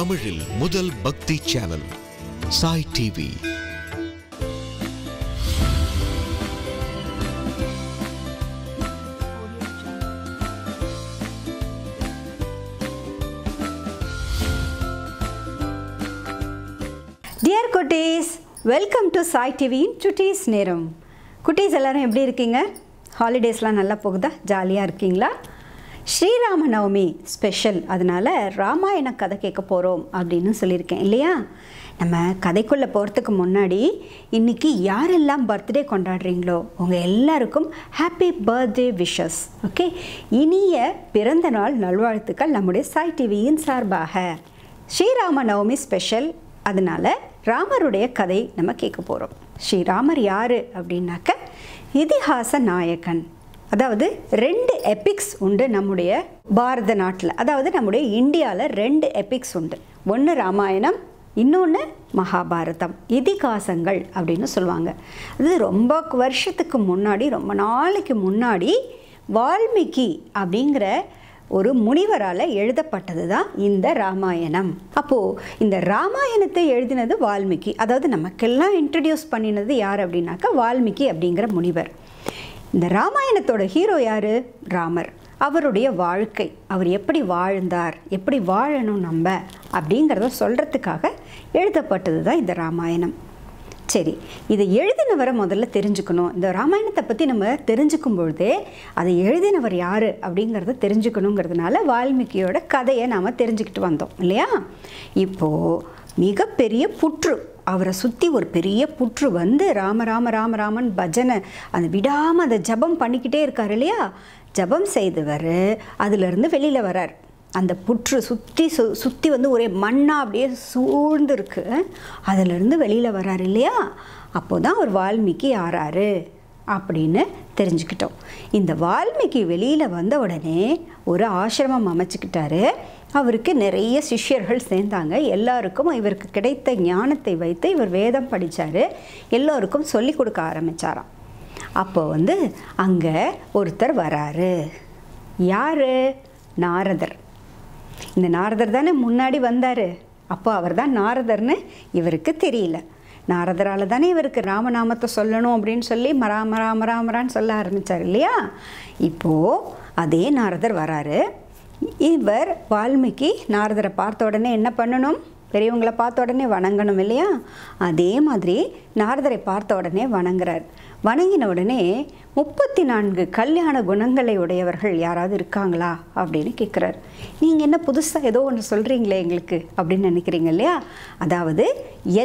தமிழில் முதல் பக்தி சேனல் சாய் டிவி. Dear குட்டீஸ், வெல்கம் டு சாய் டிவியின் சுட்டீஸ் நேரம். குட்டீஸ் எல்லாரும் எப்படி இருக்கீங்க? ஹாலிடேஸ்லாம் நல்லா போகுதா? ஜாலியாக இருக்கீங்களா? ஸ்ரீராம நவமி ஸ்பெஷல், அதனால் ராமாயண கதை கேட்க போகிறோம் அப்படின்னு சொல்லியிருக்கேன் இல்லையா? நம்ம கதைக்குள்ளே போகிறதுக்கு முன்னாடி இன்றைக்கி யாரெல்லாம் பர்த்டே கொண்டாடுறீங்களோ உங்கள் எல்லாருக்கும் ஹாப்பி பர்த்டே விஷஸ். ஓகே, இனிய பிறந்த நாள் நல்வாழ்த்துக்கள் நம்முடைய சாய் டிவியின் சார்பாக. ஸ்ரீராம நவமி ஸ்பெஷல், அதனால் ராமருடைய கதை நம்ம கேட்க போகிறோம். ஸ்ரீராமர் யார் அப்படின்னாக்க இதிகாச நாயகன். அதாவது 2 எபிக்ஸ் உண்டு நம்முடைய பாரத நாட்டில், அதாவது நம்முடைய இந்தியாவில் 2 எபிக்ஸ் உண்டு. ஒன்று ராமாயணம், இன்னொன்று மகாபாரதம். இதிகாசங்கள் அப்படின்னு சொல்லுவாங்க. அது ரொம்ப வருஷத்துக்கு முன்னாடி, ரொம்ப நாளைக்கு முன்னாடி வால்மீகி அப்படிங்கிற ஒரு முனிவரால் எழுதப்பட்டது தான் இந்த ராமாயணம். அப்போது இந்த ராமாயணத்தை எழுதினது வால்மீகி. அதாவது நமக்கெல்லாம் இன்ட்ரடியூஸ் பண்ணினது யார் அப்படின்னாக்கா வால்மீகி அப்படிங்கிற முனிவர். இந்த ராமாயணத்தோட ஹீரோ யார்? ராமர். அவருடைய வாழ்க்கை, அவர் எப்படி வாழ்ந்தார், எப்படி வாழணும் நம்ம அப்படிங்கிறத சொல்கிறதுக்காக எழுதப்பட்டது தான் இந்த ராமாயணம். சரி, இதை எழுதினவரை முதல்ல தெரிஞ்சுக்கணும். இந்த ராமாயணத்தை பற்றி நம்ம தெரிஞ்சுக்கும் பொழுதே அதை எழுதினவர் யார் அப்படிங்கிறத தெரிஞ்சுக்கணுங்கிறதுனால வால்மீகியோட கதையை நாம் தெரிஞ்சுக்கிட்டு வந்தோம் இல்லையா? இப்போது மிகப்பெரிய புற்று, அவரை சுற்றி ஒரு பெரிய புற்று வந்து ராம ராம ராம ராமன் பஜனை அந்த விடாமல் அதை ஜபம் பண்ணிக்கிட்டே இருக்கார் இல்லையா? ஜபம் செய்தவர் அதிலிருந்து வெளியில் வரார். அந்த புற்று சுற்றி வந்து ஒரே மண்ணாக அப்படியே சூழ்ந்து இருக்கு. அதிலிருந்து வெளியில் வரார் இல்லையா? அப்போ தான் அவர் வால்மீகி ஆறாரு அப்படின்னு தெரிஞ்சுக்கிட்டோம். இந்த வால்மீகி வெளியில் வந்த உடனே ஒரு ஆசிரமம் அமைச்சுக்கிட்டாரு. அவருக்கு நிறைய சிஷ்யர்கள் சேர்ந்தாங்க. எல்லாருக்கும் இவருக்கு கிடைத்த ஞானத்தை வைத்து இவர் வேதம் படித்தார். எல்லோருக்கும் சொல்லி கொடுக்க ஆரம்பித்தாராம். அப்போ வந்து அங்கே ஒருத்தர் வராரு. யார்? நாரதர். இந்த நாரதர் தானே முன்னாடி வந்தார். அப்போ அவர் தான் நாரதர்னு இவருக்கு தெரியல. நாரதரால் தானே இவருக்கு ராமநாமத்தை சொல்லணும் அப்படின்னு சொல்லி ராம ராம ராமரான்னு சொல்ல ஆரம்பித்தார் இல்லையா? இப்போது அதே நாரதர் வராரு. இவர் வால்மீகி நாரதரை பார்த்த உடனே என்ன பண்ணணும்? பெரியவங்களை பார்த்த உடனே வணங்கணும் இல்லையா? அதே மாதிரி நாரதரை பார்த்த உடனே வணங்குறார். வணங்கின உடனே 34 கல்யாண குணங்களை உடையவர்கள் யாராவது இருக்காங்களா அப்படின்னு கேட்குறாரு. நீங்கள் என்ன புதுசாக ஏதோ ஒன்று சொல்கிறீங்களே எங்களுக்கு அப்படின்னு நினைக்கிறீங்க இல்லையா? அதாவது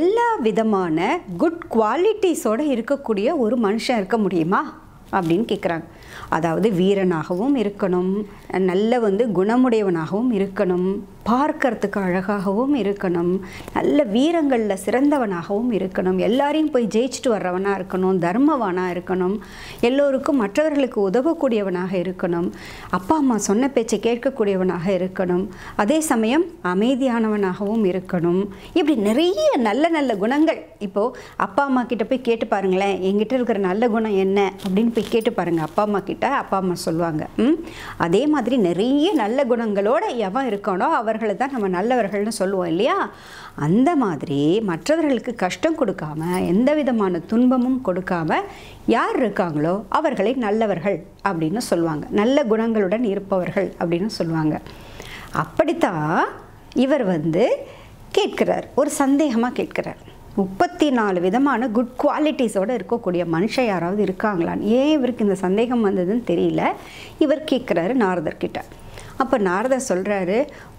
எல்லா விதமான குட் குவாலிட்டிஸோடு இருக்கக்கூடிய ஒரு மனுஷன் இருக்க முடியுமா அப்படின்னு கேட்குறாங்க. அதாவது வீரனாகவும் இருக்கணும், நல்ல வந்து குணமுடையவனாகவும் இருக்கணும், பார்க்கறதுக்கு அழகாகவும் இருக்கணும், நல்ல வீரங்களில் சிறந்தவனாகவும் இருக்கணும், எல்லாரையும் போய் ஜெயிச்சுட்டு வர்றவனாக இருக்கணும், தர்மவானாக இருக்கணும், எல்லோருக்கும் மற்றவர்களுக்கு உதவக்கூடியவனாக இருக்கணும், அப்பா அம்மா சொன்ன பேச்சை கேட்கக்கூடியவனாக இருக்கணும், அதே சமயம் அமைதியானவனாகவும் இருக்கணும். இப்படி நிறைய நல்ல நல்ல குணங்கள். இப்போது அப்பா அம்மா கிட்ட போய் கேட்டு பாருங்களேன், என்கிட்ட இருக்கிற நல்ல குணம் என்ன அப்படின்னு போய் கேட்டு பாருங்கள். அப்பா அம்மா கிட்ட அப்பா அம்மா சொல்லுவாங்க. அதே மாதிரி நிறைய நல்ல குணங்களோட எவன் இருக்கானோ அவர்களை தான் நம்ம நல்லவர்கள்னு சொல்லுவோம் இல்லையா? அந்த மாதிரி மற்றவர்களுக்கு கஷ்டம் கொடுக்காம, எந்த விதமான துன்பமும் கொடுக்காம யார் இருக்காங்களோ அவர்களை நல்லவர்கள் அப்படின்னு சொல்லுவாங்க. நல்ல குணங்களுடன் இருப்பவர்கள் அப்படின்னு சொல்லுவாங்க. அப்படித்தான் இவர் வந்து கேட்கிறார், ஒரு சந்தேகமாக கேட்கிறார். 34 விதமான குட் குவாலிட்டிஸோடு இருக்கக்கூடிய மனுஷன் யாராவது இருக்காங்களான்னு. ஏன் இவருக்கு இந்த சந்தேகம் வந்ததுன்னு தெரியல. இவர் கேட்குறாரு நாரதர்கிட்ட. அப்போ நாரதர் சொல்கிறாரு,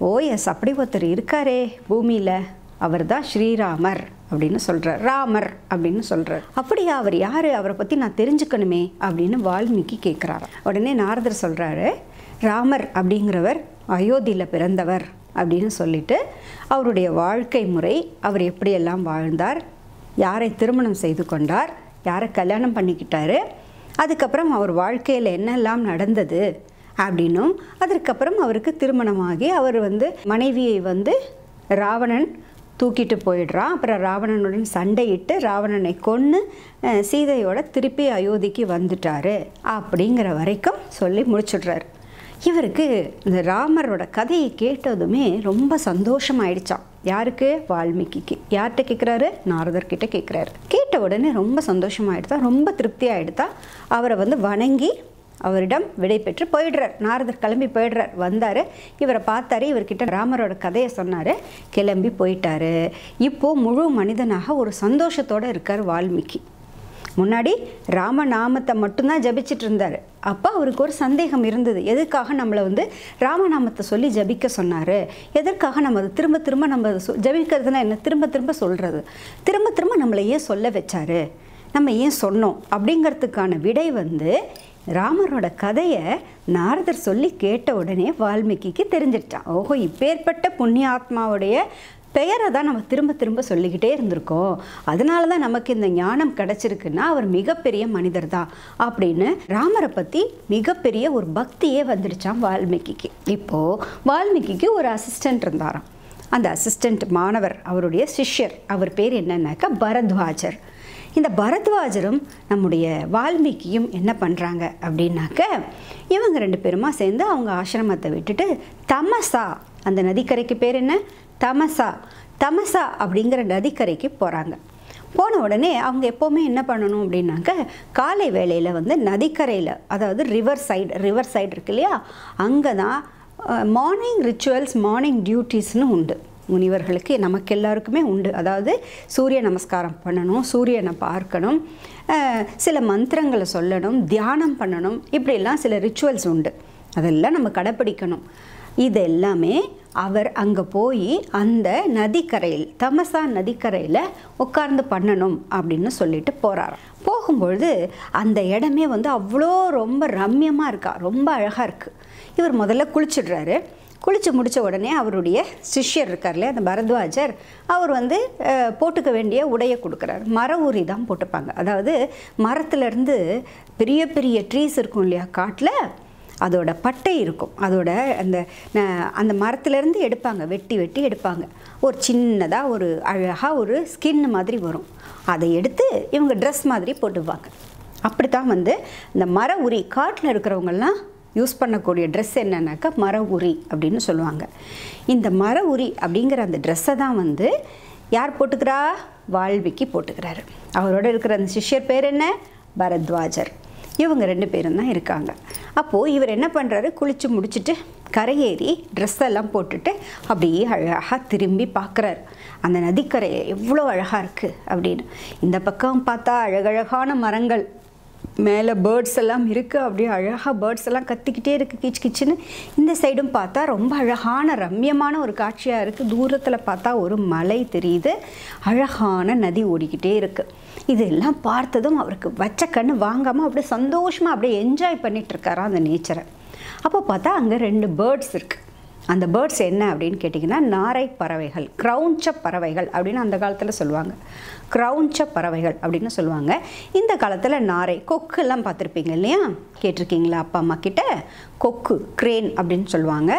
ஓ எஸ், அப்படி ஒருத்தர் இருக்காரே பூமியில், அவர் தான் ஸ்ரீராமர் அப்படின்னு சொல்கிறார். ராமர் அப்படின்னு சொல்கிறார். அப்படியா? அவர் யார்? அவரை பற்றி நான் தெரிஞ்சுக்கணுமே அப்படின்னு வால்மீகி கேட்குறாரு. உடனே நாரதர் சொல்கிறாரு, ராமர் அப்படிங்கிறவர் அயோத்தியில் பிறந்தவர் அப்படின்னு சொல்லிட்டு அவருடைய வாழ்க்கை முறை, அவர் எப்படியெல்லாம் வாழ்ந்தார், யாரை திருமணம் செய்து கொண்டார், யாரை கல்யாணம் பண்ணிக்கிட்டாரு, அதுக்கப்புறம் அவர் வாழ்க்கையில் என்னெல்லாம் நடந்தது அப்படின்னும், அதற்கப்புறம் அவருக்கு திருமணமாகி அவர் வந்து மனைவியை வந்து ராவணன் தூக்கிட்டு போயிடுறான். அப்புறம் ராவணனுடன் சண்டையிட்டு ராவணனை கொன்று சீதையோட திருப்பி அயோத்திக்கு வந்துட்டார் அப்படிங்கிற வரைக்கும் சொல்லி முடிச்சுடுறார். இவருக்கு இந்த ராமரோட கதையை கேட்டதுமே ரொம்ப சந்தோஷமாயிடுச்சான். யாருக்கு? வால்மீகிக்கு. யார்கிட்ட கேட்குறாரு? நாரதர்கிட்ட கேட்குறாரு. கேட்ட உடனே ரொம்ப சந்தோஷமாயிடுதா, ரொம்ப திருப்தி ஆகிடுதா. அவரை வணங்கி அவரிடம் விடை பெற்று போயிடுறார். நாரதர் கிளம்பி போயிடுறார். வந்தார், இவரை பார்த்தாரு, இவர்கிட்ட ராமரோட கதையை சொன்னார், கிளம்பி போயிட்டாரு. இப்போது முழு மனிதனாக ஒரு சந்தோஷத்தோடு இருக்கார் வால்மீகி. முன்னாடி ராமநாமத்தை மட்டும்தான் ஜபிச்சுட்டு இருந்தார். அப்போ அவருக்கு ஒரு சந்தேகம் இருந்தது. எதுக்காக நம்மளை ராமநாமத்தை சொல்லி ஜபிக்க சொன்னார், எதற்காக நம்ம அதை திரும்ப திரும்ப நம்ம ஜபிக்கிறதுனா என்ன, திரும்ப திரும்ப சொல்கிறது, திரும்ப திரும்ப நம்மளை ஏன் சொல்ல வச்சாரு, நம்ம ஏன் சொன்னோம் அப்படிங்கிறதுக்கான விடை ராமரோட கதையை நாரதர் சொல்லி கேட்ட உடனே வால்மீகிக்கு தெரிஞ்சிட்டான். ஓஹோ, இப்பேற்பட்ட புண்ணியாத்மாவுடைய பெயரை தான் நம்ம திரும்ப திரும்ப சொல்லிக்கிட்டே இருந்திருக்கோம், அதனால தான் நமக்கு இந்த ஞானம் கிடச்சிருக்குன்னா அவர் மிகப்பெரிய மனிதர் தான் அப்படின்னு ராமரை பற்றி மிகப்பெரிய ஒரு பக்தியே வந்துடுச்சான் வால்மீகிக்கு. இப்போது வால்மீகிக்கு ஒரு அசிஸ்டண்ட் இருந்தாராம். அந்த அசிஸ்டண்ட் மாணவர், அவருடைய சிஷ்யர், அவர் பேர் என்னன்னாக்கா பரத்வாஜர். இந்த பரத்வாஜரும் நம்முடைய வால்மீகியும் என்ன பண்ணுறாங்க அப்படின்னாக்க, இவங்க 2 பேருமா சேர்ந்து அவங்க ஆசிரமத்தை விட்டுட்டு தமசா, அந்த நதிக்கரைக்கு பேர் என்ன, தமசா அப்படிங்கிற நதிக்கரைக்கு போகிறாங்க. போன உடனே அவங்க எப்போவுமே என்ன பண்ணணும் அப்படின்னாக்க, காலை வேளையில் நதிக்கரையில், அதாவது ரிவர் சைடு இருக்கு இல்லையா, அங்கே தான் மார்னிங் ரிச்சுவல்ஸ், மார்னிங் டியூட்டிஸ்னு உண்டு முனிவர்களுக்கு, நமக்கு எல்லாருக்குமே உண்டு. அதாவது சூரிய நமஸ்காரம் பண்ணணும், சூரியனை பார்க்கணும், சில மந்திரங்களை சொல்லணும், தியானம் பண்ணணும், இப்படிலாம் சில ரிச்சுவல்ஸ் உண்டு. அதெல்லாம் நம்ம கடைப்பிடிக்கணும். இது எல்லாமே அவர் அங்கே போய் அந்த நதிக்கரையில், தமசா நதிக்கரையில் உட்கார்ந்து பண்ணணும் அப்படின்னு சொல்லிட்டு போகிறார். போகும்பொழுது அந்த இடமே அவ்வளோ ரொம்ப ரம்யமாக இருக்கா, ரொம்ப அழகாக இருக்குது. இவர் முதல்ல குளிச்சுடுறாரு. குளித்து முடித்த உடனே அவருடைய சிஷ்யர் இருக்கார் இல்லையா, அந்த பரத்வாஜர், அவர் போட்டுக்க வேண்டிய உடையை கொடுக்குறாரு. மர உரி தான் போட்டுப்பாங்க. அதாவது மரத்துலேருந்து பெரிய பெரிய ட்ரீஸ் இருக்கும் இல்லையா காட்டில், அதோட பட்டை இருக்கும், அதோட அந்த மரத்துலேருந்து எடுப்பாங்க, வெட்டி வெட்டி எடுப்பாங்க. ஒரு சின்னதாக ஒரு அழகாக ஒரு ஸ்கின் மாதிரி வரும், அதை எடுத்து இவங்க ட்ரெஸ் மாதிரி போட்டுப்பாங்க. அப்படித்தான் இந்த மர உரி, காட்டில் இருக்கிறவங்கெல்லாம் யூஸ் பண்ணக்கூடிய ட்ரெஸ் என்னன்னாக்கா மர உரி அப்படின்னு சொல்லுவாங்க. இந்த மர உரி அப்படிங்கிற அந்த ட்ரெஸ்ஸை தான் யார் போட்டுக்கிறா, வால்மீகி போட்டுக்கிறாரு. அவரோட இருக்கிற அந்த சிஷ்யர் பேர் என்ன, பரத்வாஜர். இவங்க 2 பேரும் தான் இருக்காங்க. அப்போது இவர் என்ன பண்ணுறாரு, குளித்து முடிச்சுட்டு கரையேறி ட்ரெஸ்ஸெல்லாம் போட்டுட்டு அப்படியே அழகாக திரும்பி பார்க்குறாரு. அந்த நதிக்கரை எவ்வளோ அழகாக இருக்குது அப்படின்னு. இந்த பக்கம் பார்த்தா அழகழகான மரங்கள், மேலே பேர்ட்ஸ் எல்லாம் இருக்குது, அப்படியே அழகாக பேர்ட்ஸ் எல்லாம் கத்திக்கிட்டே இருக்குது கிச் கிச்சுன்னு. இந்த சைடும் பார்த்தா ரொம்ப அழகான ரம்யமான ஒரு காட்சியாக இருக்குது. தூரத்தில் பார்த்தா ஒரு மலை தெரியுது, அழகான நதி ஓடிக்கிட்டே இருக்குது. இதெல்லாம் பார்த்ததும் அவருக்கு வச்ச கண்ணு வாங்காமல் அப்படியே சந்தோஷமாக அப்படியே என்ஜாய் பண்ணிகிட்ருக்காராம் அந்த நேச்சரை. அப்போ பார்த்தா அங்கே 2 பேர்ட்ஸ் இருக்குது. அந்த பேர்ட்ஸ் என்ன அப்படின்னு கேட்டிங்கன்னா, நாரை பறவைகள், கிரவுஞ்ச பறவைகள் அப்படின்னு அந்த காலத்தில் சொல்லுவாங்க. கிரவுஞ்ச பறவைகள் அப்படின்னு சொல்லுவாங்க. இந்த காலத்தில் நாரை, கொக்குலாம் பார்த்துருப்பீங்க இல்லையா, கேட்டிருக்கீங்களா அப்பா அம்மா கிட்ட? கொக்கு, கிரேன் அப்படின்னு சொல்லுவாங்க.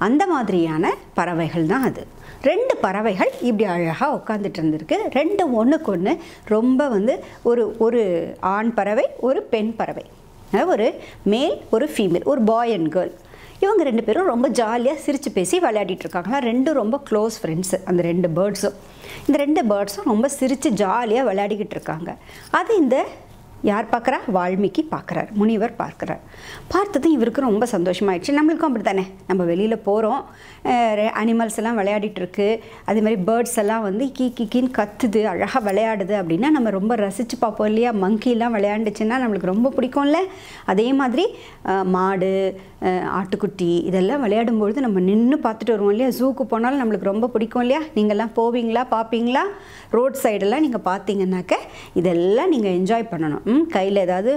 அந்த மாதிரியான பறவைகள் தான் அது. 2 பறவைகள் இப்படி அழகாக உட்காந்துட்டு இருந்திருக்கு. 2 ஒன்றுக்கு ஒன்று ரொம்ப ஒரு ஆண் பறவை, ஒரு பெண் பறவை, ஒரு மேல், ஒரு ஃபீமேல், ஒரு பாய் அண்ட் கேர்ள். இவங்க 2 பேரும் ரொம்ப ஜாலியாக சிரித்து பேசி விளையாடிட்டு இருக்காங்களா. 2 ரொம்ப க்ளோஸ் ஃப்ரெண்ட்ஸு அந்த 2 பேர்ட்ஸும். இந்த 2 பேர்ட்ஸும் ரொம்ப சிரித்து ஜாலியாக விளையாடிக்கிட்டு இருக்காங்க. அது இந்த யார் பார்க்குறா, வால்மீகி பார்க்குறார், முனிவர் பார்க்குறார். பார்த்ததும் இவருக்கு ரொம்ப சந்தோஷமாயிடுச்சு. நம்மளுக்கும் அப்படி தானே, நம்ம வெளியில் போகிறோம், அனிமல்ஸ் எல்லாம் விளையாடிட்டுருக்கு, அதே மாதிரி பேர்ட்ஸ் எல்லாம் கீன்னு கத்துது, அழகாக விளையாடுது அப்படின்னா நம்ம ரொம்ப ரசித்து பார்ப்போம் இல்லையா. மங்கிலாம் விளையாண்டுச்சுன்னா நம்மளுக்கு ரொம்ப பிடிக்கும்ல. அதே மாதிரி மாடு, ஆட்டுக்குட்டி இதெல்லாம் விளையாடும்பொழுது நம்ம நின்று பார்த்துட்டு வருவோம் இல்லையா. ஜூக்கு போனாலும் நம்மளுக்கு ரொம்ப பிடிக்கும் இல்லையா. நீங்கள்லாம் போவீங்களா, பார்ப்பீங்களா? ரோட் சைடெல்லாம் நீங்கள் பார்த்தீங்கன்னாக்க இதெல்லாம் நீங்கள் என்ஜாய் பண்ணணும். கையில் ஏதாவது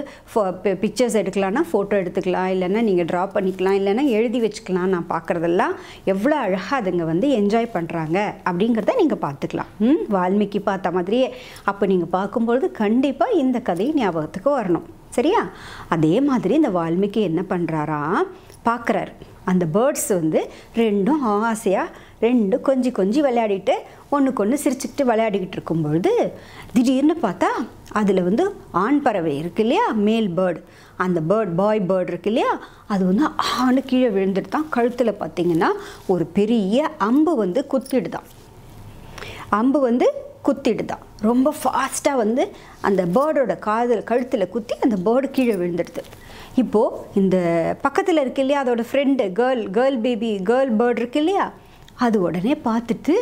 பிக்சர்ஸ் எடுக்கலான்னா ஃபோட்டோ எடுத்துக்கலாம், இல்லைன்னா நீங்கள் ட்ரா பண்ணிக்கலாம், இல்லைன்னா எழுதி வச்சுக்கலாம். நான் பார்க்குறதெல்லாம் எவ்வளோ அழகாக அதுங்க என்ஜாய் பண்ணுறாங்க அப்படிங்கிறத நீங்கள் பார்த்துக்கலாம். வால்மீகி பார்த்த மாதிரியே. அப்போ நீங்கள் பார்க்கும்பொழுது கண்டிப்பாக இந்த கதை ஞாபகத்துக்கு வரணும், சரியா? அதே மாதிரி இந்த வால்மீகி என்ன பண்ணுறாரா, பார்க்குறாரு அந்த பேர்ட்ஸ் வந்து ரெண்டும் ஆசையாக ரெண்டும் கொஞ்சி விளையாடிட்டு ஒன்றுக்கு ஒன்று சிரிச்சுக்கிட்டு விளையாடிக்கிட்டு இருக்கும்பொழுது திடீர்னு பார்த்தா அதில் வந்து ஆண் பறவை இருக்கு இல்லையா, மேல் பேர்டு, அந்த பாய் பேர்டு இருக்கு இல்லையா, அது வந்து ஆணு கீழே விழுந்துட்டு தான் கழுத்தில் பார்த்திங்கன்னா ஒரு பெரிய அம்பு வந்து குத்திடுதான். அம்பு வந்து குத்திடுதான் ரொம்ப ஃபாஸ்ட்டாக வந்து அந்த பேர்டோட கழுத்தில் குத்தி அந்த பேர்டு கீழே விழுந்துடுது. இப்போது இந்த பக்கத்தில் இருக்கு இல்லையா அதோட ஃப்ரெண்டு கேர்ள் பேர்டு இருக்கு இல்லையா, அது உடனே பார்த்துட்டு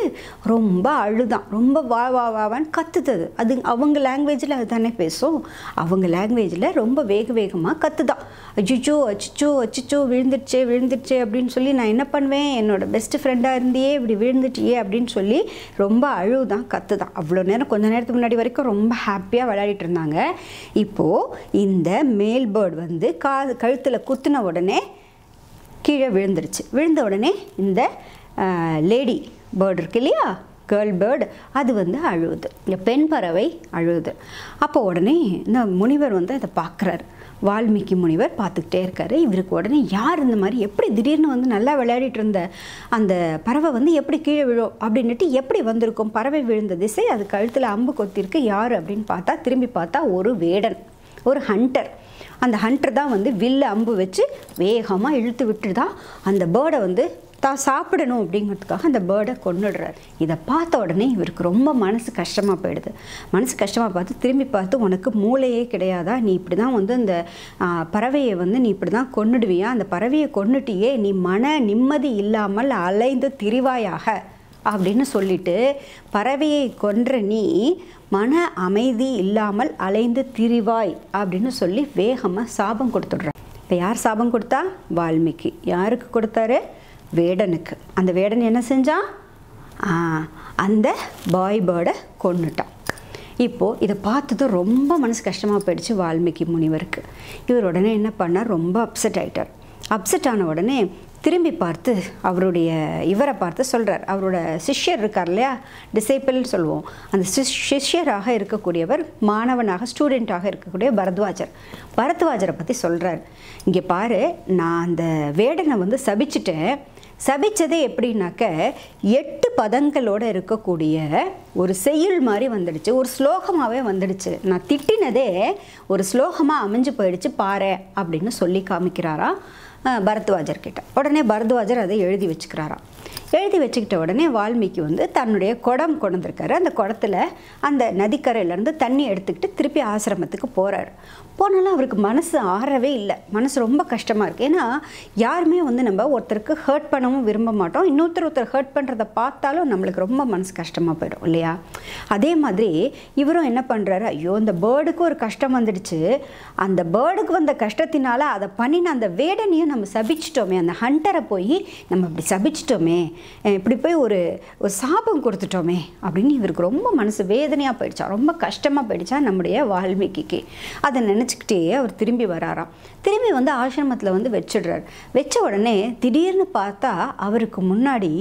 ரொம்ப அழுதான், ரொம்ப வான்னு கத்துது. அது அவங்க லாங்குவேஜில் அது தானே பேசும், அவங்க லாங்குவேஜில் ரொம்ப வேகமாக கத்துதான். அச்சிச்சோ விழுந்துடுச்சே அப்படின்னு சொல்லி நான் என்ன பண்ணுவேன், என்னோடய பெஸ்ட் ஃப்ரெண்டாக இருந்தியே இப்படி விழுந்துட்டியே அப்படின்னு சொல்லி ரொம்ப அழுதான் கத்துதான். அவ்வளோ நேரம் கொஞ்ச நேரத்துக்கு முன்னாடி வரைக்கும் ரொம்ப ஹாப்பியாக விளையாடிட்டு இருந்தாங்க. இப்போது இந்த மேல் பேர்டு வந்து கழுத்தில் குத்தின உடனே கீழே விழுந்துருச்சு. விழுந்த உடனே இந்த லேடி பேர்டு இருக்கு இல்லையா, கேர்ள் பேர்டு, அது வந்து அழுவுது, இந்த பெண் பறவை அழுவுது. அப்போ உடனே இந்த முனிவர் வந்து அதை பார்க்குறாரு, வால்மீகி முனிவர் பார்த்துக்கிட்டே இருக்காரு. இவருக்கு உடனே யார் இந்த மாதிரி எப்படி திடீர்னு வந்து நல்லா விளையாடிட்டு இருந்த அந்த பறவை வந்து எப்படி கீழே விழும் அப்படின்ட்டு எப்படி வந்திருக்கும், பறவை விழுந்த திசை, அது கழுத்தில் அம்பு கொத்திருக்கு, யார் அப்படின்னு பார்த்தா திரும்பி பார்த்தா ஒரு வேடன், ஒரு ஹண்டர். அந்த ஹண்டர் தான் வந்து வில்லு அம்பு வச்சு வேகமாக இழுத்து விட்டு தான் அந்த பேர்டை வந்து தான் சாப்பிடணும் அப்படிங்கிறதுக்காக அந்த பேர்டை கொன்னுடுறாரு. இதை பார்த்த உடனே இவருக்கு ரொம்ப மனசு கஷ்டமாக போயிடுது. மனசு கஷ்டமாக பார்த்து திரும்பி பார்த்து, உனக்கு மூளையே கிடையாதா, நீ இப்படி தான் வந்து அந்த பறவையை வந்து நீ இப்படி தான் கொன்னுடுவியா, அந்த பறவையை கொன்னுட்டியே, நீ மன நிம்மதி இல்லாமல் அலைந்து திரிவாயாக அப்படின்னு சொல்லிட்டு, பறவையை கொன்ற நீ மன அமைதி இல்லாமல் அலைந்து திரிவாய் அப்படின்னு சொல்லி வேகமாக சாபம் கொடுத்துடுறார். இப்போ யார் சாபம் கொடுத்தா? வால்மீகி. யாருக்கு கொடுத்தாரு? வேடனுக்கு. அந்த வேடன் என்ன செஞ்சான்? அந்த பாய் பேர்டை கொன்னுட்டான். இப்போது இதை பார்த்தது ரொம்ப மனசு கஷ்டமாக போயிடுச்சு வால்மீகி முனிவருக்கு. இவர் உடனே என்ன பண்ணார், ரொம்ப அப்செட் ஆகிட்டார். அப்செட் ஆன உடனே திரும்பி பார்த்து இவரை பார்த்து சொல்கிறார், அவரோட சிஷ்யர் இருக்கார் இல்லையா, டிசைப்பிள்னு சொல்லுவோம், அந்த சிஷ்யராக இருக்கக்கூடியவர், மாணவனாக ஸ்டூடெண்ட்டாக இருக்கக்கூடிய பரத்வாஜரை பற்றி சொல்கிறார். இங்கே பாரு, நான் அந்த வேடனை வந்து சபிச்சதே எப்படின்னாக்க 8 பதங்களோடு இருக்கக்கூடிய ஒரு செய்யுள் மாதிரி வந்துடுச்சு, ஒரு ஸ்லோகமாகவே வந்துடுச்சு. நான் திட்டினதே ஒரு ஸ்லோகமாக அமைஞ்சு போயிடுச்சு பாரு அப்படின்னு சொல்லி காமிக்கிறாராம் பரத்வாஜர்கிட்ட. உடனே பரத்வாஜர் அதை எழுதி வச்சுக்கிறாராம். எழுதி வச்சுக்கிட்ட உடனே வால்மீகி வந்து தன்னுடைய குடம் கொண்டு வந்திருக்காரு. அந்த குடத்தில் அந்த நதிக்கரையிலேருந்து தண்ணி எடுத்துக்கிட்டு திருப்பி ஆசிரமத்துக்கு போகிறார். போனாலும் அவருக்கு மனசு ஆறவே இல்லை, மனசு ரொம்ப கஷ்டமாக இருக்குது. ஏன்னா யாருமே வந்து நம்ம ஒருத்தருக்கு ஹர்ட் பண்ணவும் விரும்ப மாட்டோம், ஒருத்தர் ஹர்ட் பண்ணுறதை பார்த்தாலும் நம்மளுக்கு ரொம்ப மனசு கஷ்டமாக போயிடும் இல்லையா. அதே மாதிரி இவரும் என்ன பண்ணுறாரு, ஐயோ இந்த பேர்டுக்கு ஒரு கஷ்டம் வந்துடுச்சு, அந்த பேர்டுக்கு வந்த கஷ்டத்தினால அதை பண்ணின அந்த வேடனையும் நம்ம சபிச்சிட்டோமே, அந்த ஹண்டரை போய் நம்ம இப்படி சபிச்சிட்டோமே, இப்படி போய் ஒரு சாபம் கொடுத்துட்டோமே அப்படின்னு இவருக்கு ரொம்ப மனசு வேதனையாக போயிடுச்சா, ரொம்ப கஷ்டமாக போயிடுச்சா நம்முடைய வால்மீகிக்கு. அதை நினச்சிக்கிட்டே அவர் திரும்பி வராராம். திரும்பி வந்து ஆசிரமத்தில் வந்து வச்சிடுறார். வச்ச உடனே திடீர்னு பார்த்தா அவருக்கு முன்னாடி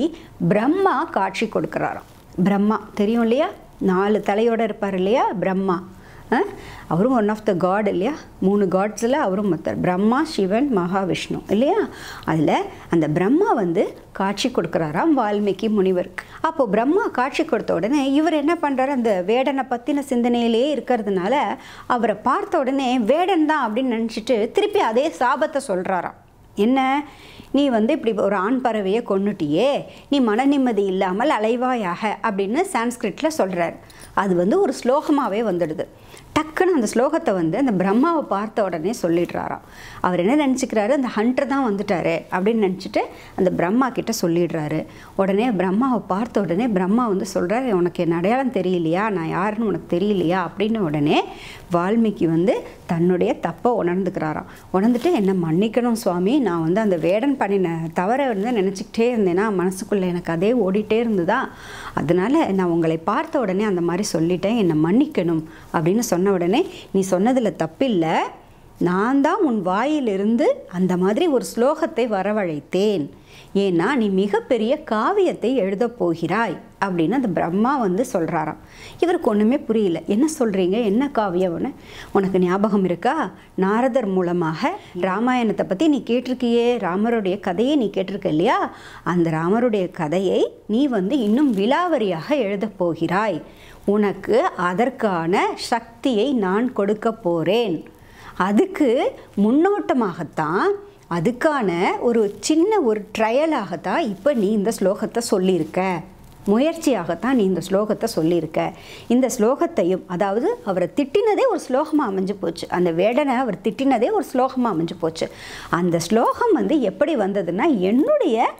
பிரம்மா காட்சி கொடுக்குறாராம். பிரம்மா தெரியும் இல்லையா, 4 தலையோடு இருப்பார் இல்லையா பிரம்மா, அவரும் ஒன் ஆஃப் த காட் இல்லையா, 3 காட்ஸில் அவரும் மொத்தம் பிரம்மா, சிவன், மகாவிஷ்ணு இல்லையா. அதில் அந்த பிரம்மா வந்து காட்சி கொடுக்குறாராம் வால்மீகி முனிவருக்கு. அப்போது பிரம்மா காட்சி கொடுத்த உடனே இவர் என்ன பண்ணுறாரு, அந்த வேடனை பற்றின சிந்தனையிலே இருக்கிறதுனால அவரை பார்த்த உடனே வேடன் தான் அப்படின்னு நினச்சிட்டு திருப்பி அதே சாபத்தை சொல்கிறாராம். என்ன, நீ வந்து இப்படி ஒரு ஆண் பறவையை கொன்னுட்டியே, நீ மன நிம்மதி இல்லாமல் அலைவாயாக அப்படின்னு சான்ஸ்கிரிட்டில் சொல்கிறார். அது வந்து ஒரு ஸ்லோகமாகவே வந்துடுது. டக்குன்னு அந்த ஸ்லோகத்தை வந்து அந்த பிரம்மாவை பார்த்த உடனே சொல்லிடுறாராம். அவர் என்ன நினச்சிக்கிறாரு, அந்த ஹண்டர் தான் வந்துட்டாரு அப்படின்னு நினச்சிட்டு அந்த பிரம்மா கிட்ட சொல்லிடுறாரு. உடனே பிரம்மாவை பார்த்த உடனே பிரம்மா வந்து சொல்கிறார், உனக்கு என் அடையாளம் தெரியலையா, நான் யாருன்னு உனக்கு தெரியலையா அப்படின்னு. உடனே வால்மீகி வந்து தன்னுடைய தப்பை உணர்ந்துக்கிறாராம். உணர்ந்துட்டு என்ன மன்னிக்கணும் சுவாமி, நான் வந்து அந்த வேடன் பண்ணின தவறை வந்து நினச்சிக்கிட்டே இருந்தேன்னா மனசுக்குள்ளே எனக்கு அதே ஓடிட்டே இருந்ததா, அதனால் நான் உங்களை பார்த்த உடனே அந்த மாதிரி சொல்லிட்டேன், என்னை மன்னிக்கணும் அப்படின்னு சொன்ன உடனே, நீ சொன்னதில் தப்பில்லை, நான் தான் உன் வாயிலிருந்து அந்த மாதிரி ஒரு ஸ்லோகத்தை வரவழைத்தேன். ஏன்னா நீ மிகப்பெரிய காவியத்தை எழுதப் போகிறாய் அப்படின்னு அந்த பிரம்மா வந்து சொல்கிறாராம். இவருக்கு ஒன்றுமே புரியல. என்ன சொல்கிறீங்க, என்ன காவியம்னு? உனக்கு ஞாபகம் இருக்கா, நாரதர் மூலமாக ராமாயணத்தை பற்றி நீ கேட்டிருக்கியே, ராமருடைய கதையை நீ கேட்டிருக்க இல்லையா? அந்த ராமருடைய கதையை நீ வந்து இன்னும் விலாவரியாக எழுதப் போகிறாய். உனக்கு அதற்கான சக்தியை நான் கொடுக்க போகிறேன். அதுக்கு முன்னோட்டமாகத்தான், அதுக்கான ஒரு சின்ன ஒரு ட்ரையலாகத்தான் இப்போ நீ இந்த ஸ்லோகத்தை சொல்லியிருக்க, முயற்சியாகத்தான் நீ இந்த ஸ்லோகத்தை சொல்லியிருக்க. இந்த ஸ்லோகத்தையும், அதாவது அவரை திட்டினதே ஒரு ஸ்லோகமாக அமைஞ்சு போச்சு, அந்த வேடனை அவர் திட்டினதே ஒரு ஸ்லோகமாக அமைஞ்சு போச்சு. அந்த ஸ்லோகம் வந்து எப்படி வந்ததுன்னா, என்னுடைய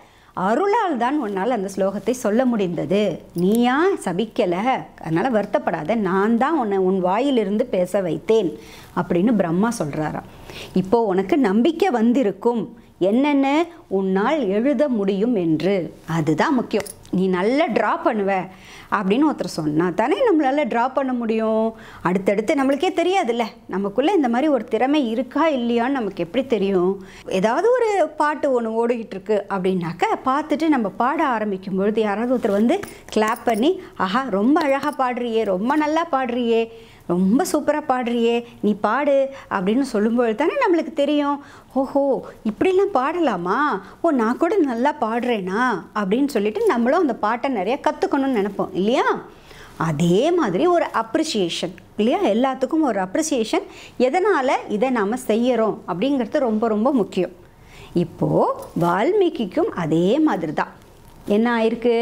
அருளால் தான் உன்னால் அந்த ஸ்லோகத்தை சொல்ல முடிந்தது. நீயா சபிக்கலை, அதனால் வருத்தப்படாத, நான் தான் உன்னை உன் வாயிலிருந்து பேச வைத்தேன் அப்படின்னு பிரம்மா சொல்கிறாராம். இப்போது உனக்கு நம்பிக்கை வந்திருக்கும், என்னென்ன உன்னால் எழுத முடியும் என்று. அதுதான் முக்கியம். நீ நல்லா ட்ரா பண்ணுவ அப்படின்னு ஒருத்தர் சொன்னால் தானே நம்மளால் ட்ரா பண்ண முடியும். அடுத்தடுத்து நம்மளுக்கே தெரியாதுல்ல, நமக்குள்ளே இந்த மாதிரி ஒரு திறமை இருக்கா இல்லையான்னு நமக்கு எப்படி தெரியும்? ஏதாவது ஒரு பாட்டு ஒன்று ஓடிக்கிட்டு இருக்கு அப்படின்னாக்கா பார்த்துட்டு நம்ம பாட ஆரம்பிக்கும் பொழுது யாராவது ஒருத்தர் வந்து கிளாப் பண்ணி, ஆஹா ரொம்ப அழகாக பாடுறியே, ரொம்ப நல்லா பாடுறியே, ரொம்ப சூப்பராக பாடுறியே, நீ பாடு அப்படின்னு சொல்லும்போது தானே நம்மளுக்கு தெரியும், ஓஹோ இப்படிலாம் பாடலாமா, ஓ நான் கூட நல்லா பாடுறேனா அப்படின்னு சொல்லிட்டு நம்மளும் அந்த பாட்டை நிறையா கற்றுக்கணும்னு நினைப்போம் இல்லையா? அதே மாதிரி ஒரு அப்ரிசியேஷன் இல்லையா, எல்லாத்துக்கும் ஒரு அப்ரிசியேஷன். எதனால் இதை நாம் செய்கிறோம் அப்படிங்கிறது ரொம்ப ரொம்ப முக்கியம். இப்போது வால்மீகிக்கும் அதே மாதிரி தான் என்ன ஆயிருக்கு,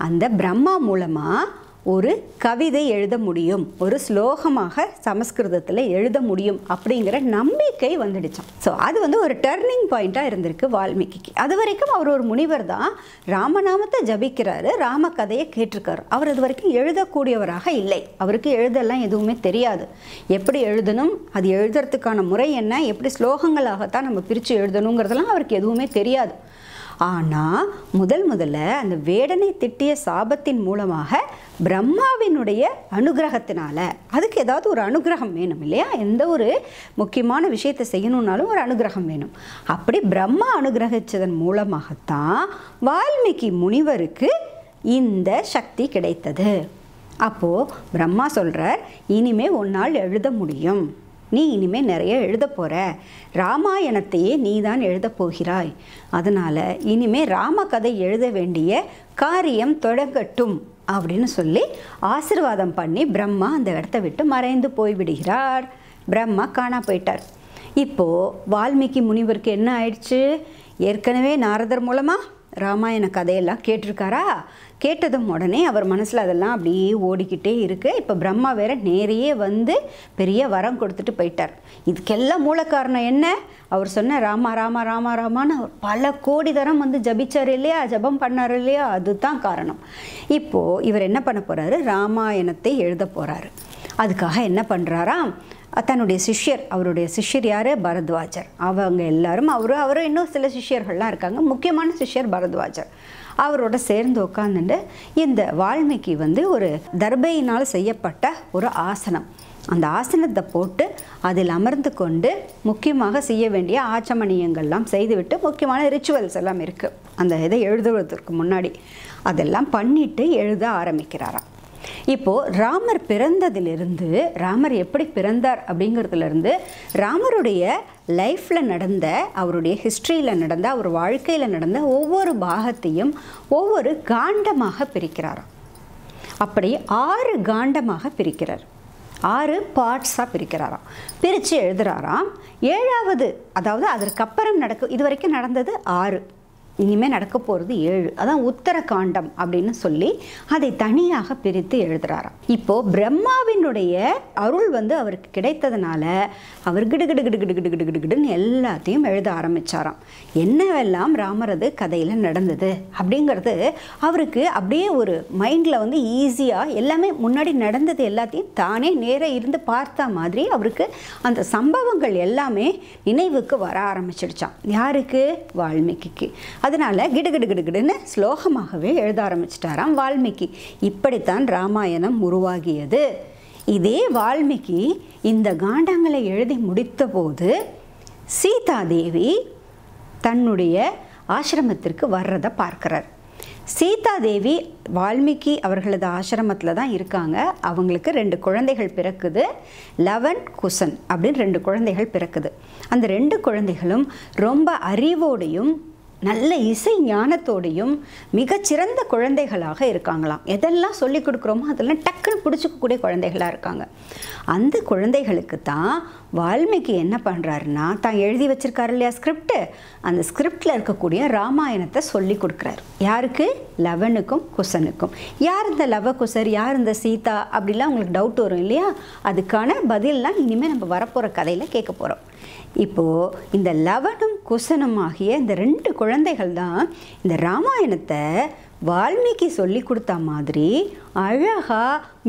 அந்த பிரம்மா மூலமாக ஒரு கவிதை எழுத முடியும், ஒரு ஸ்லோகமாக சமஸ்கிருதத்தில் எழுத முடியும் அப்படிங்கிற நம்பிக்கை வந்துடுச்சான். ஸோ அது வந்து ஒரு டர்னிங் பாயிண்ட்டாக இருந்திருக்கு வால்மீகிக்கு. அது வரைக்கும் அவர் ஒரு முனிவர் தான், ராமநாமத்தை ஜபிக்கிறாரு, ராம கதையை கேட்டிருக்காரு. அவர் அது வரைக்கும் எழுதக்கூடியவராக இல்லை, அவருக்கு எழுதலாம் எதுவுமே தெரியாது. எப்படி எழுதணும், அது எழுதுறதுக்கான முறை என்ன, எப்படி ஸ்லோகங்களாகத்தான் நம்ம பிரித்து எழுதணுங்கிறதெல்லாம் அவருக்கு எதுவுமே தெரியாது. ஆனால் முதல்ல அந்த வேடனை திட்டிய சாபத்தின் மூலமாக பிரம்மாவினுடைய அனுகிரகத்தினால, அதுக்கு ஏதாவது ஒரு அனுகிரகம் வேணும் இல்லையா, எந்த ஒரு முக்கியமான விஷயத்தை செய்யணுன்னாலும் ஒரு அனுகிரகம் வேணும். அப்படி பிரம்மா அனுகிரகிச்சதன் மூலமாகத்தான் வால்மீகி முனிவருக்கு இந்த சக்தி கிடைத்தது. அப்போது பிரம்மா சொல்கிறார், இனிமே உன்னால் எழுத முடியும், நீ இனிமேல் நிறைய எழுத போகிற, ராமாயணத்தையே நீ தான் எழுத போகிறாய், அதனால் இனிமேல் ராமகதை எழுத வேண்டிய காரியம் தொடங்கட்டும் அப்படின்னு சொல்லி ஆசீர்வாதம் பண்ணி பிரம்மா அந்த இடத்த விட்டு மறைந்து போய்விடுகிறார். பிரம்மா காணா போயிட்டார். இப்போது வால்மீகி முனிவருக்கு என்ன ஆயிடுச்சு, ஏற்கனவே நாரதர் மூலமாக ராமாயண கதையெல்லாம் கேட்டிருக்காரா, கேட்டதும் உடனே அவர் மனசில் அதெல்லாம் அப்படியே ஓடிக்கிட்டே இருக்கு. இப்போ பிரம்மா வேற நேரையே வந்து பெரிய வரம் கொடுத்துட்டு போயிட்டார். இதுக்கெல்லாம் மூல காரணம் என்ன, அவர் சொன்ன ராமா ராமா ராமா ராமான்னு பல கோடி தரம் வந்து ஜபிச்சார் இல்லையா, ஜபம் பண்ணார் இல்லையா, அதுதான் காரணம். இப்போது இவர் என்ன பண்ண போகிறாரு, ராமாயணத்தை எழுத போகிறாரு. அதுக்காக என்ன பண்ணுறாராம், தன்னுடைய சிஷ்யர், அவருடைய சிஷ்யர் யார், பரத்வாஜர், அவங்க எல்லாரும் அவரும் இன்னும் சில சிஷ்யர்கள்லாம் இருக்காங்க, முக்கியமான சிஷ்யர் பரத்வாஜர், அவரோட சேர்ந்து உட்காந்துட்டு இந்த வால்மீகி வந்து ஒரு தர்பையினால் செய்யப்பட்ட ஒரு ஆசனம், அந்த ஆசனத்தை போட்டு அதில் அமர்ந்து கொண்டு முக்கியமாக செய்ய வேண்டிய ஆச்சமணியங்கள்லாம் செய்துவிட்டு, முக்கியமான ரிச்சுவல்ஸ் எல்லாம் இருக்குது அந்த இதை எழுதுவதற்கு முன்னாடி, அதெல்லாம் பண்ணிட்டு எழுத ஆரம்பிக்கிறாராம். இப்போது ராமர் பிறந்ததிலிருந்து, ராமர் எப்படி பிறந்தார் அப்படிங்கிறதுலேருந்து, ராமருடைய லைஃப்பில் நடந்த, அவருடைய ஹிஸ்ட்ரியில் நடந்த, அவர் வாழ்க்கையில் நடந்த ஒவ்வொரு பாகத்தையும் ஒவ்வொரு காண்டமாக பிரிக்கிறாராம். அப்படி 6 காண்டமாக பிரிக்கிறார், 6 பார்ட்ஸாக பிரிக்கிறாராம், பிரித்து எழுதுகிறாராம். 7வது, அதாவது அதற்கப்புறம் இது வரைக்கும் நடந்தது 6, இனிமேல் நடக்க போகிறது 7, அதான் உத்தர காண்டம் அப்படின்னு சொல்லி அதை தனியாக பிரித்து எழுதுகிறாராம். இப்போது பிரம்மாவினுடைய அருள் வந்து அவருக்கு கிடைத்ததுனால அவர் கிடுகிடுன்னு எல்லாத்தையும் எழுத ஆரம்பித்தாராம். என்னவெல்லாம் ராமரது கதையில் நடந்தது அப்படிங்கிறது அவருக்கு அப்படியே ஒரு மைண்டில் வந்து ஈஸியாக எல்லாமே முன்னாடி நடந்தது எல்லாத்தையும் தானே நேராக இருந்து பார்த்த மாதிரி அவருக்கு அந்த சம்பவங்கள் எல்லாமே நினைவுக்கு வர ஆரம்பிச்சிடுச்சான். யாருக்கு, வால்மீகிக்கு. அதனால் கிடுகிடுன்னு ஸ்லோகமாகவே எழுத ஆரம்பிச்சிட்டாராம் வால்மீகி. இப்படித்தான் ராமாயணம் உருவாகியது. இதே வால்மீகி இந்த காண்டங்களை எழுதி முடித்தபோது சீதாதேவி தன்னுடைய ஆசிரமத்திற்கு வர்றதை பார்க்குறார். சீதாதேவி வால்மீகி அவர்களது ஆசிரமத்தில் தான் இருக்காங்க. அவங்களுக்கு 2 குழந்தைகள் பிறக்குது. லவன், குசன் அப்படின்னு 2 குழந்தைகள் பிறக்குது. அந்த 2 குழந்தைகளும் ரொம்ப அறிவோடையும் நல்ல இசை ஞானத்தோடையும் மிகச்சிறந்த குழந்தைகளாக இருக்காங்களாம். எதெல்லாம் சொல்லி கொடுக்குறோமோ அதெல்லாம் டக்குன்னு பிடிச்சிக்கக்கூடிய குழந்தைகளாக இருக்காங்க. அந்த குழந்தைகளுக்கு தான் வால்மீகி என்ன பண்ணுறாருன்னா, தான் எழுதி வச்சிருக்காரு இல்லையா ஸ்கிரிப்டு, அந்த ஸ்கிரிப்டில் இருக்கக்கூடிய ராமாயணத்தை சொல்லி கொடுக்குறாரு. யாருக்கு? லவனுக்கும் குசனுக்கும். யார் இந்த லவகுசர், யார் இந்த சீதா அப்படிலாம் உங்களுக்கு டவுட் வரும் இல்லையா? அதுக்கான பதிலெலாம் இனிமேல் நம்ம வரப்போகிற கதையில் கேட்க போகிறோம். இப்போது இந்த லவனும் குசனும் ஆகிய இந்த 2 குழந்தைகள் தான் இந்த ராமாயணத்தை வால்மீகி சொல்லி கொடுத்த மாதிரி அழகாக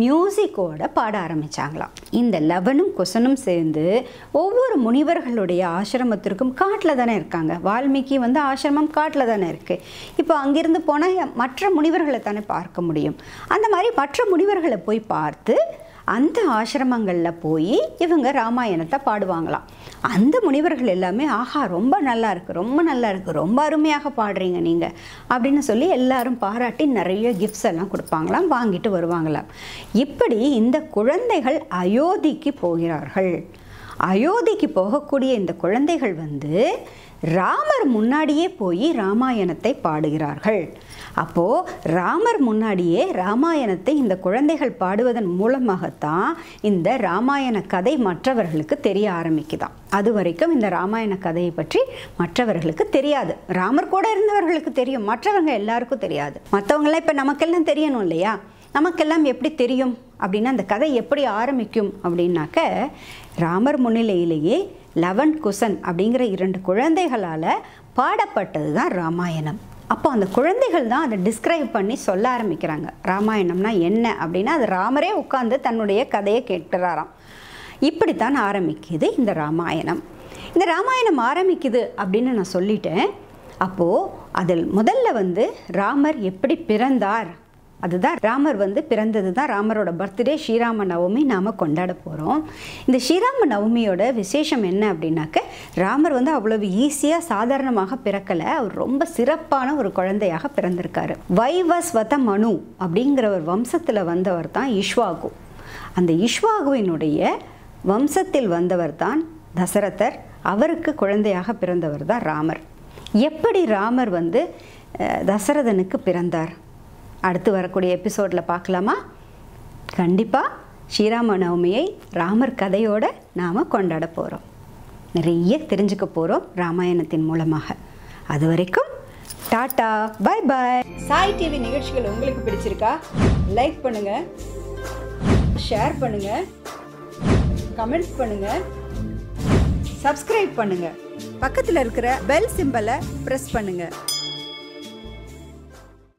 மியூசிக்கோட பாட ஆரம்பித்தாங்களாம். இந்த லவனும் குசனும் சேர்ந்து ஒவ்வொரு முனிவர்களுடைய ஆசிரமத்திற்கும் காட்டில் தானே இருக்காங்க. வால்மீகி ஆசிரமம் காட்டில் தானே இருக்குது. இப்போ அங்கிருந்து போனால் மற்ற முனிவர்களை தானே பார்க்க முடியும். அந்த மாதிரி மற்ற முனிவர்களை போய் பார்த்து அந்த ஆசிரமங்களில் போய் இவங்க ராமாயணத்தை பாடுவாங்களாம். அந்த முனிவர்கள் எல்லாமே ஆஹா ரொம்ப நல்லா இருக்குது, ரொம்ப நல்லா இருக்குது, ரொம்ப அருமையாக பாடுறீங்க நீங்கள் அப்படின்னு சொல்லி எல்லாரும் பாராட்டி நிறைய கிஃப்ட்ஸ் எல்லாம் கொடுப்பாங்களாம், வாங்கிட்டு வருவாங்களாம். இப்படி இந்த குழந்தைகள் அயோத்திக்கு போகிறார்கள். அயோத்திக்கு போகக்கூடிய இந்த குழந்தைகள் ராமர் முன்னாடியே போய் ராமாயணத்தை பாடுகிறார்கள். அப்போது ராமர் முன்னாடியே ராமாயணத்தை இந்த குழந்தைகள் பாடுவதன் மூலமாகத்தான் இந்த ராமாயண கதை மற்றவர்களுக்கு தெரிய ஆரம்பிக்குதாம். அது வரைக்கும் இந்த ராமாயண கதையை பற்றி மற்றவர்களுக்கு தெரியாது. ராமர் கூட இருந்தவர்களுக்கு தெரியும், மற்றவங்க எல்லாருக்கும் தெரியாது. மற்றவங்களாம் இப்போ நமக்கெல்லாம் தெரியணும் இல்லையா? நமக்கெல்லாம் எப்படி தெரியும் அப்படின்னா, அந்த கதை எப்படி ஆரம்பிக்கும் அப்படின்னாக்க, ராமர் முன்னிலையிலேயே லவன், குசன் அப்படிங்கிற 2 குழந்தைகளால் பாடப்பட்டது தான் ராமாயணம். அப்போ அந்த குழந்தைகள் தான் அதை டிஸ்கிரைப் பண்ணி சொல்ல ஆரம்பிக்கிறாங்க. ராமாயணம்னா என்ன அப்படின்னா, அது ராமரே உட்கார்ந்து தன்னுடைய கதையை கேட்கிறாராம். இப்படித்தான் ஆரம்பிக்குது இந்த ராமாயணம். இந்த ராமாயணம் ஆரம்பிக்குது அப்படின்னு நான் சொல்லிட்டேன். அப்போது அதில் முதல்ல ராமர் எப்படி பிறந்தார், அதுதான் ராமர் பிறந்தது தான் ராமரோட பர்த்டே ஸ்ரீராம நவமி நாம் கொண்டாட போகிறோம். இந்த ஸ்ரீராம நவமியோட விசேஷம் என்ன அப்படின்னாக்க, ராமர் அவ்வளவு ஈஸியாக சாதாரணமாக பிறக்கலை. அவர் ரொம்ப சிறப்பான ஒரு குழந்தையாக பிறந்திருக்காரு. வைவஸ்வத மனு அப்படிங்கிற ஒரு வம்சத்தில் வந்தவர் தான் இஷ்வாகு. அந்த இஷ்வாகுவினுடைய வம்சத்தில் வந்தவர் தான் தசரதர். அவருக்கு குழந்தையாக பிறந்தவர் தான் ராமர். எப்படி ராமர் தசரதனுக்கு பிறந்தார் அடுத்து வரக்கூடிய எபிசோடில் பார்க்கலாமா? கண்டிப்பாக ஸ்ரீராம நவமியை ராமர் கதையோடு நாம் கொண்டாட போகிறோம். நிறைய தெரிஞ்சுக்க போகிறோம் ராமாயணத்தின் மூலமாக. அது வரைக்கும் tata, bye bye. Sai TV நிகழ்ச்சிகள் உங்களுக்கு பிடிச்சிருக்கா? லைக் பண்ணுங்கள், ஷேர் பண்ணுங்கள், கமெண்ட் பண்ணுங்கள், சப்ஸ்கிரைப் பண்ணுங்கள். பக்கத்தில் இருக்கிற பெல் சிம்பலை ப்ரெஸ் பண்ணுங்கள்.